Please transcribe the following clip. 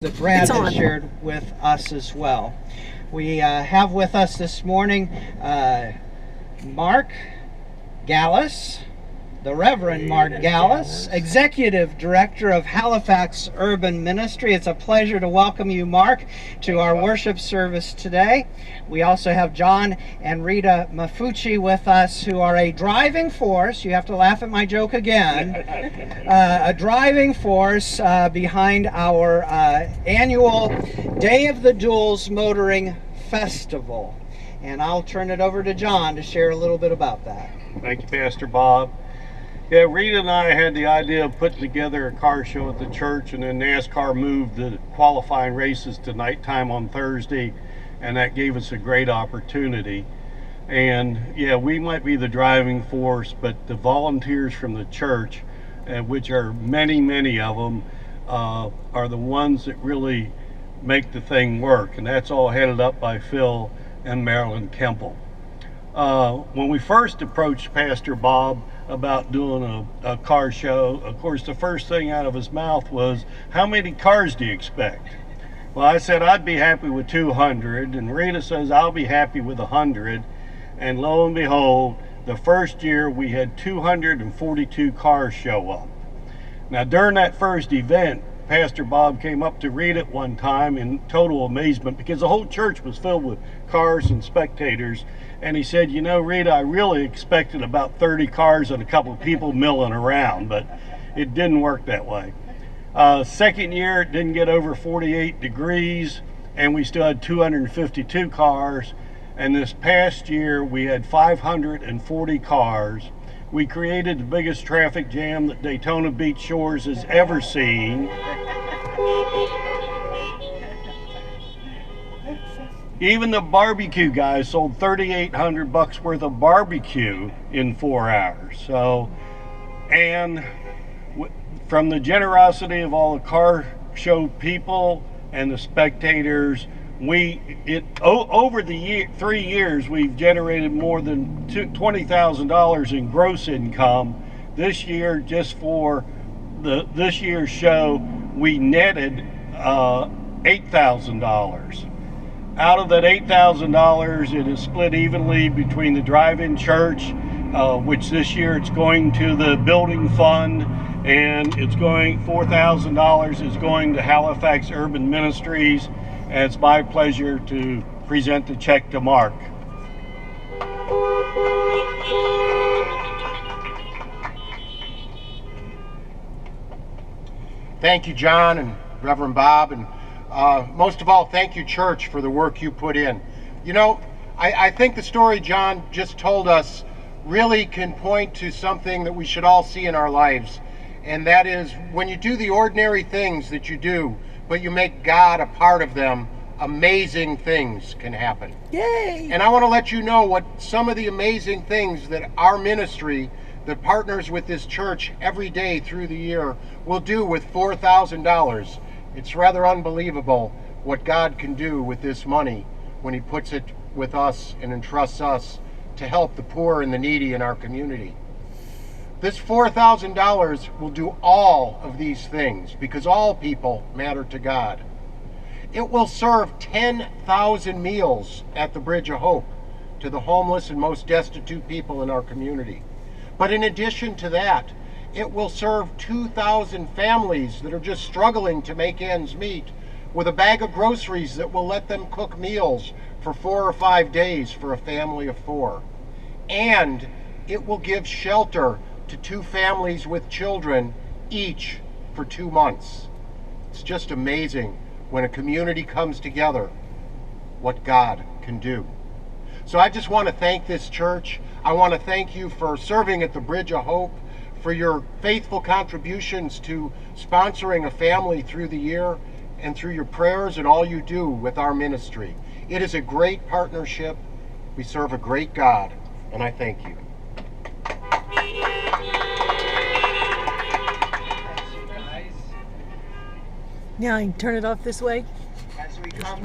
that Brad has shared with us as well. We have with us this morning Mark Gallus, the Reverend Mark Gallus, Executive Director of Halifax Urban Ministry. It's a pleasure to welcome you, Mark, to our worship service today. We also have John and Rita Mafucci with us, who are a driving force. You have to laugh at my joke again. A driving force behind our annual Day of the Duels Motoring Festival. And I'll turn it over to John to share a little bit about that. Thank you, Pastor Bob. Yeah, Rita and I had the idea of putting together a car show at the church, and then NASCAR moved the qualifying races to nighttime on Thursday, and that gave us a great opportunity. And yeah, we might be the driving force, but the volunteers from the church, which are many of them, are the ones that really make the thing work, and that's all headed up by Phil and Marilyn Kemple. When we first approached Pastor Bob about doing a car show, of course the first thing out of his mouth was, how many cars do you expect? Well, I said I'd be happy with 200, and Rita says I'll be happy with 100, and lo and behold, the first year we had 242 cars show up. Now during that first event, Pastor Bob came up to Rita at one time in total amazement, because the whole church was filled with cars and spectators, and he said, you know, Rita, I really expected about 30 cars and a couple of people milling around, but it didn't work that way. Second year, it didn't get over 48 degrees, and we still had 252 cars, and this past year we had 540 cars. We created the biggest traffic jam that Daytona Beach Shores has ever seen. Even the barbecue guys sold $3,800 worth of barbecue in 4 hours. So, and from the generosity of all the car show people and the spectators, over the 3 years, we've generated more than $20,000 in gross income. This year, just for this year's show, we netted $8,000. Out of that $8,000, it is split evenly between the drive-in church, which this year it's going to the building fund, and it's going, $4,000 is going to Halifax Urban Ministries. And it's my pleasure to present the check to Mark. Thank you, John and Reverend Bob, and most of all, thank you, church, for the work you put in. You know, I think the story John just told us really can point to something that we should all see in our lives, and that is, when you do the ordinary things that you do, but you make God a part of them, amazing things can happen. Yay! And I want to let you know what some of the amazing things that our ministry that partners with this church every day through the year will do with $4,000. It's rather unbelievable what God can do with this money when He puts it with us and entrusts us to help the poor and the needy in our community. This $4,000 will do all of these things because all people matter to God. It will serve 10,000 meals at the Bridge of Hope to the homeless and most destitute people in our community. But in addition to that, it will serve 2,000 families that are just struggling to make ends meet with a bag of groceries that will let them cook meals for 4 or 5 days for a family of 4. And it will give shelter to 2 families with children, each for 2 months. It's just amazing when a community comes together, what God can do. So I just want to thank this church. I want to thank you for serving at the Bridge of Hope, for your faithful contributions to sponsoring a family through the year, and through your prayers and all you do with our ministry. It is a great partnership. We serve a great God, and I thank you. Now I can turn it off this way. As we come